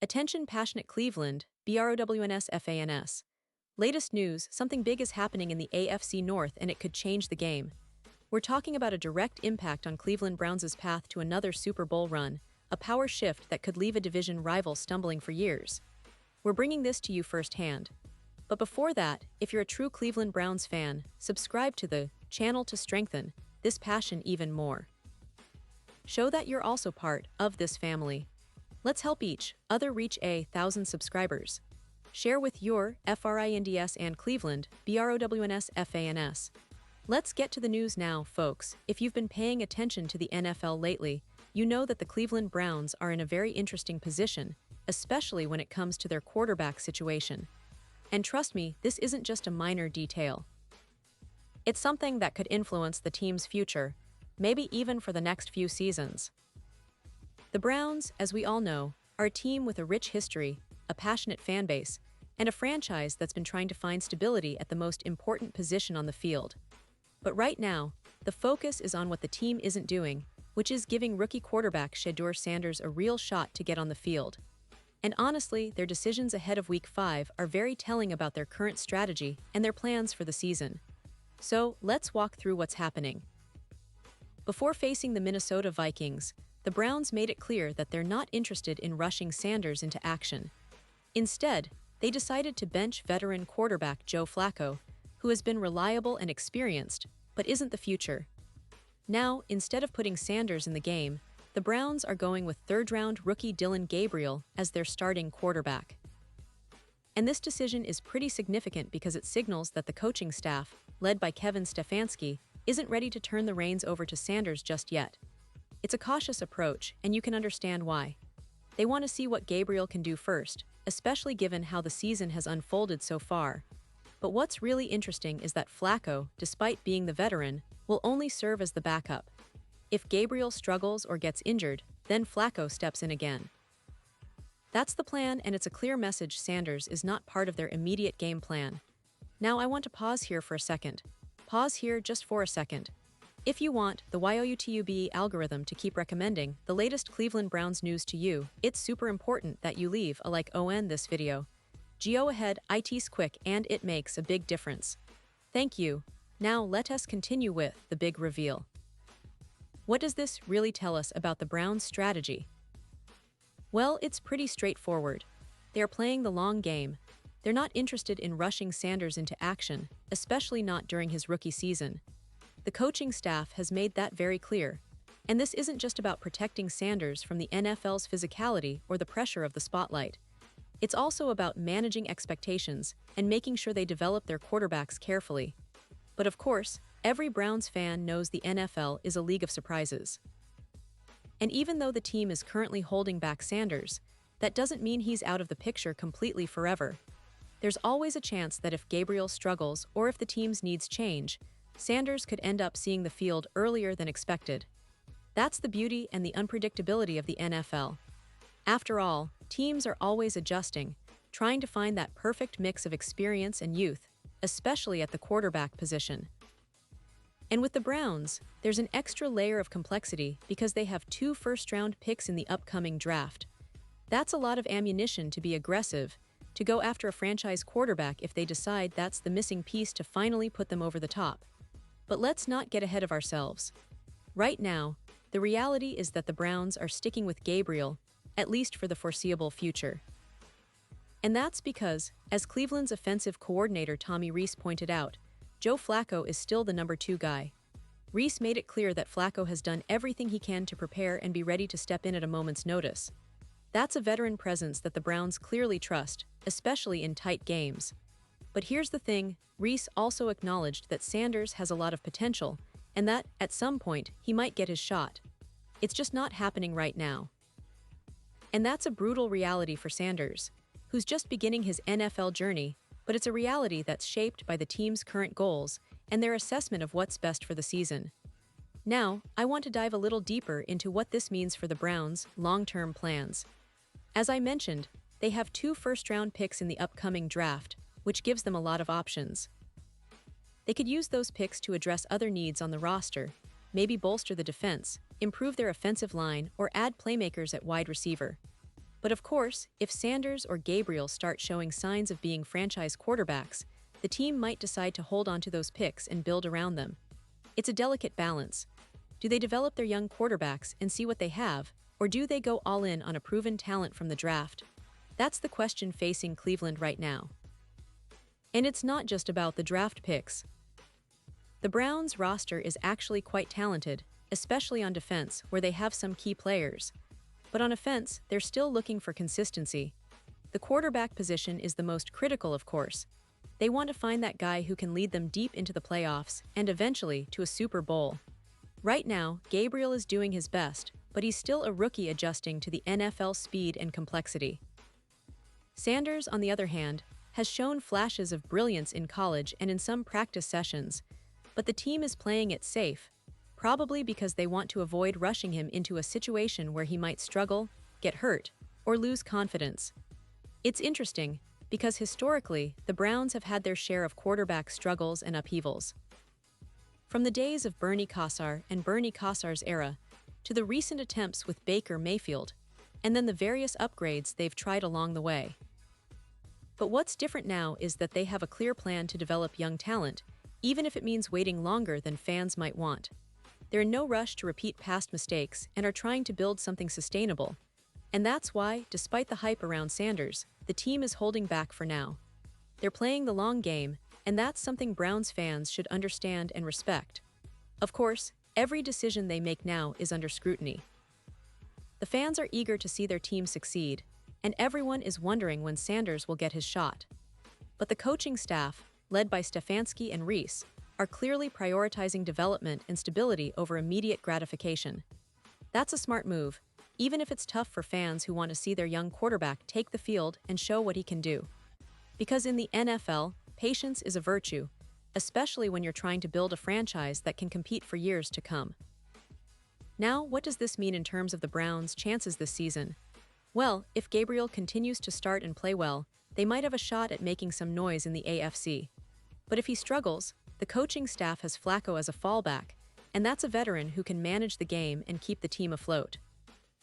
Attention passionate Cleveland, BROWNS. Latest news, something big is happening in the AFC North and it could change the game. We're talking about a direct impact on Cleveland Browns' path to another Super Bowl run, a power shift that could leave a division rival stumbling for years. We're bringing this to you firsthand. But before that, if you're a true Cleveland Browns fan, subscribe to the channel to strengthen this passion even more. Show that you're also part of this family. Let's help each other reach 1,000 subscribers. Share with your FRINDS and Cleveland, BROWNS. Let's get to the news now, folks. If you've been paying attention to the NFL lately, you know that the Cleveland Browns are in a very interesting position, especially when it comes to their quarterback situation. And trust me, this isn't just a minor detail. It's something that could influence the team's future, maybe even for the next few seasons. The Browns, as we all know, are a team with a rich history, a passionate fan base, and a franchise that's been trying to find stability at the most important position on the field. But right now, the focus is on what the team isn't doing, which is giving rookie quarterback Shedeur a real shot to get on the field. And honestly, their decisions ahead of Week 5 are very telling about their current strategy and their plans for the season. So, let's walk through what's happening. Before facing the Minnesota Vikings, the Browns made it clear that they're not interested in rushing Sanders into action. Instead, they decided to bench veteran quarterback Joe Flacco, who has been reliable and experienced, but isn't the future. Now, instead of putting Sanders in the game, the Browns are going with third-round rookie Dillon Gabriel as their starting quarterback. And this decision is pretty significant because it signals that the coaching staff, led by Kevin Stefanski, isn't ready to turn the reins over to Sanders just yet. It's a cautious approach, and you can understand why. They want to see what Gabriel can do first, especially given how the season has unfolded so far. But what's really interesting is that Flacco, despite being the veteran, will only serve as the backup. If Gabriel struggles or gets injured, then Flacco steps in again. That's the plan, and it's a clear message Sanders is not part of their immediate game plan. Now I want to pause here for a second. Pause here just for a second. If you want the YouTube algorithm to keep recommending the latest Cleveland Browns news to you, it's super important that you leave a like on this video. Go ahead, it's quick and it makes a big difference. Thank you. Now let us continue with the big reveal. What does this really tell us about the Browns' strategy? Well, it's pretty straightforward. They are playing the long game. They're not interested in rushing Sanders into action, especially not during his rookie season. The coaching staff has made that very clear. And this isn't just about protecting Sanders from the NFL's physicality or the pressure of the spotlight. It's also about managing expectations and making sure they develop their quarterbacks carefully. But of course, every Browns fan knows the NFL is a league of surprises. And even though the team is currently holding back Sanders, that doesn't mean he's out of the picture completely forever. There's always a chance that if Gabriel struggles or if the team's needs change, Sanders could end up seeing the field earlier than expected. That's the beauty and the unpredictability of the NFL. After all, teams are always adjusting, trying to find that perfect mix of experience and youth, especially at the quarterback position. And with the Browns, there's an extra layer of complexity because they have 2 first-round picks in the upcoming draft. That's a lot of ammunition to be aggressive, to go after a franchise quarterback if they decide that's the missing piece to finally put them over the top. But let's not get ahead of ourselves. Right now, the reality is that the Browns are sticking with Gabriel, at least for the foreseeable future. And that's because, as Cleveland's offensive coordinator Tommy Rees pointed out, Joe Flacco is still the number 2 guy. Rees made it clear that Flacco has done everything he can to prepare and be ready to step in at a moment's notice. That's a veteran presence that the Browns clearly trust, especially in tight games. But here's the thing, Rees also acknowledged that Sanders has a lot of potential, and that, at some point, he might get his shot. It's just not happening right now. And that's a brutal reality for Sanders, who's just beginning his NFL journey, but it's a reality that's shaped by the team's current goals and their assessment of what's best for the season. Now, I want to dive a little deeper into what this means for the Browns' long-term plans. As I mentioned, they have 2 first-round picks in the upcoming draft, which gives them a lot of options. They could use those picks to address other needs on the roster, maybe bolster the defense, improve their offensive line, or add playmakers at wide receiver. But of course, if Sanders or Gabriel start showing signs of being franchise quarterbacks, the team might decide to hold on to those picks and build around them. It's a delicate balance. Do they develop their young quarterbacks and see what they have, or do they go all in on a proven talent from the draft? That's the question facing Cleveland right now. And it's not just about the draft picks. The Browns' roster is actually quite talented, especially on defense, where they have some key players. But on offense, they're still looking for consistency. The quarterback position is the most critical, of course. They want to find that guy who can lead them deep into the playoffs and eventually to a Super Bowl. Right now, Gabriel is doing his best, but he's still a rookie adjusting to the NFL speed and complexity. Sanders, on the other hand, has shown flashes of brilliance in college and in some practice sessions, but the team is playing it safe, probably because they want to avoid rushing him into a situation where he might struggle, get hurt, or lose confidence. It's interesting, because historically, the Browns have had their share of quarterback struggles and upheavals. From the days of Bernie Kosar and Bernie Kosar's era, to the recent attempts with Baker Mayfield, and then the various upgrades they've tried along the way. But what's different now is that they have a clear plan to develop young talent, even if it means waiting longer than fans might want. They're in no rush to repeat past mistakes and are trying to build something sustainable. And that's why, despite the hype around Sanders, the team is holding back for now. They're playing the long game, and that's something Browns fans should understand and respect. Of course, every decision they make now is under scrutiny. The fans are eager to see their team succeed, and everyone is wondering when Sanders will get his shot. But the coaching staff, led by Stefanski and Reese, are clearly prioritizing development and stability over immediate gratification. That's a smart move, even if it's tough for fans who want to see their young quarterback take the field and show what he can do. Because in the NFL, patience is a virtue, especially when you're trying to build a franchise that can compete for years to come. Now, what does this mean in terms of the Browns' chances this season? Well, if Gabriel continues to start and play well, they might have a shot at making some noise in the AFC. But if he struggles, the coaching staff has Flacco as a fallback, and that's a veteran who can manage the game and keep the team afloat.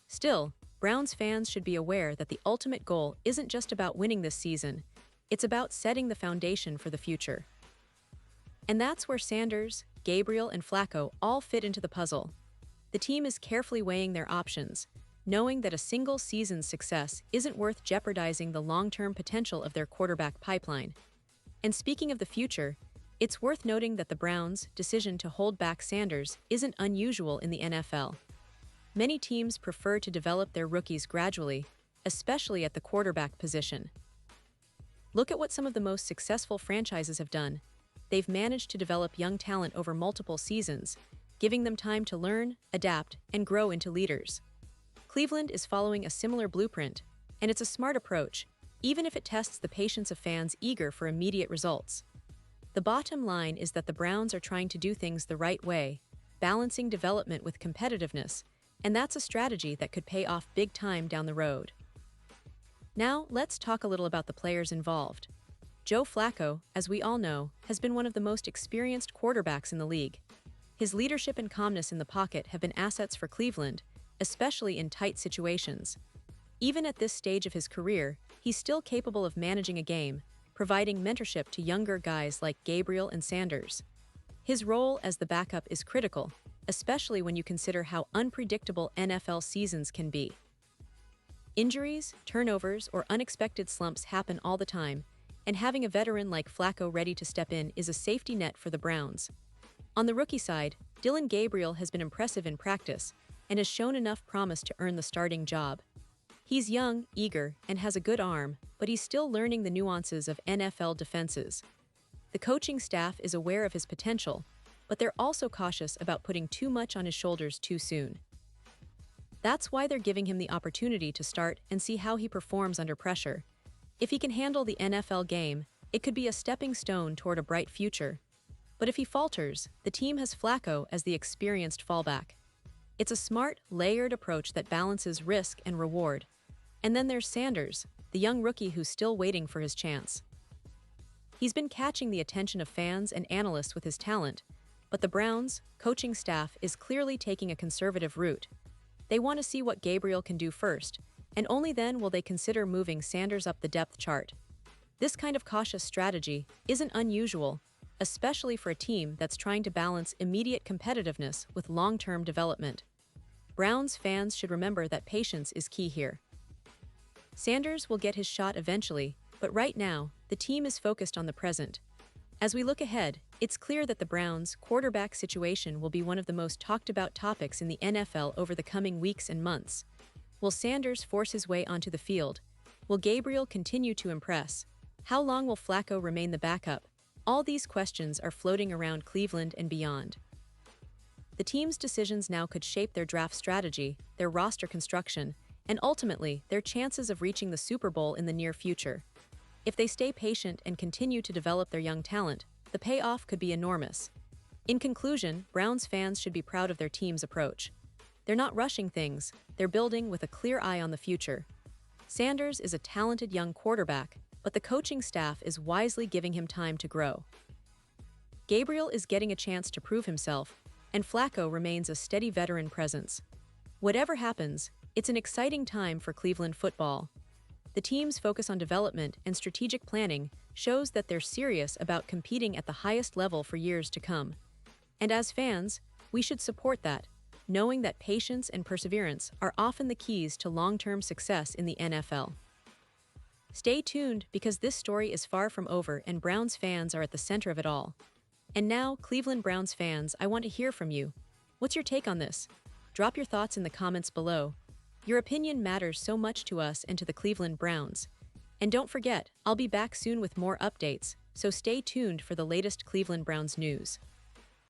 Still, Browns fans should be aware that the ultimate goal isn't just about winning this season, it's about setting the foundation for the future. And that's where Sanders, Gabriel, and Flacco all fit into the puzzle. The team is carefully weighing their options, knowing that a single season's success isn't worth jeopardizing the long-term potential of their quarterback pipeline. And speaking of the future, it's worth noting that the Browns' decision to hold back Sanders isn't unusual in the NFL. Many teams prefer to develop their rookies gradually, especially at the quarterback position. Look at what some of the most successful franchises have done. They've managed to develop young talent over multiple seasons, giving them time to learn, adapt, and grow into leaders. Cleveland is following a similar blueprint, and it's a smart approach, even if it tests the patience of fans eager for immediate results. The bottom line is that the Browns are trying to do things the right way, balancing development with competitiveness, and that's a strategy that could pay off big time down the road. Now, let's talk a little about the players involved. Joe Flacco, as we all know, has been one of the most experienced quarterbacks in the league. His leadership and calmness in the pocket have been assets for Cleveland, especially in tight situations. Even at this stage of his career, he's still capable of managing a game, providing mentorship to younger guys like Gabriel and Sanders. His role as the backup is critical, especially when you consider how unpredictable NFL seasons can be. Injuries, turnovers, or unexpected slumps happen all the time, and having a veteran like Flacco ready to step in is a safety net for the Browns. On the rookie side, Dillon Gabriel has been impressive in practice and has shown enough promise to earn the starting job. He's young, eager, and has a good arm, but he's still learning the nuances of NFL defenses. The coaching staff is aware of his potential, but they're also cautious about putting too much on his shoulders too soon. That's why they're giving him the opportunity to start and see how he performs under pressure. If he can handle the NFL game, it could be a stepping stone toward a bright future. But if he falters, the team has Flacco as the experienced fallback. It's a smart, layered approach that balances risk and reward. And then there's Sanders, the young rookie who's still waiting for his chance. He's been catching the attention of fans and analysts with his talent, but the Browns' coaching staff is clearly taking a conservative route. They want to see what Gabriel can do first, and only then will they consider moving Sanders up the depth chart. This kind of cautious strategy isn't unusual, especially for a team that's trying to balance immediate competitiveness with long-term development. Browns fans should remember that patience is key here. Sanders will get his shot eventually, but right now, the team is focused on the present. As we look ahead, it's clear that the Browns' quarterback situation will be one of the most talked about topics in the NFL over the coming weeks and months. Will Sanders force his way onto the field? Will Gabriel continue to impress? How long will Flacco remain the backup? All these questions are floating around Cleveland and beyond. The team's decisions now could shape their draft strategy, their roster construction, and ultimately, their chances of reaching the Super Bowl in the near future. If they stay patient and continue to develop their young talent, the payoff could be enormous. In conclusion, Browns fans should be proud of their team's approach. They're not rushing things, they're building with a clear eye on the future. Sanders is a talented young quarterback, but the coaching staff is wisely giving him time to grow. Gabriel is getting a chance to prove himself, and Flacco remains a steady veteran presence. Whatever happens, it's an exciting time for Cleveland football. The team's focus on development and strategic planning shows that they're serious about competing at the highest level for years to come. And as fans, we should support that, knowing that patience and perseverance are often the keys to long-term success in the NFL. Stay tuned because this story is far from over and Browns fans are at the center of it all. And now, Cleveland Browns fans, I want to hear from you. What's your take on this? Drop your thoughts in the comments below. Your opinion matters so much to us and to the Cleveland Browns. And don't forget, I'll be back soon with more updates, so stay tuned for the latest Cleveland Browns news.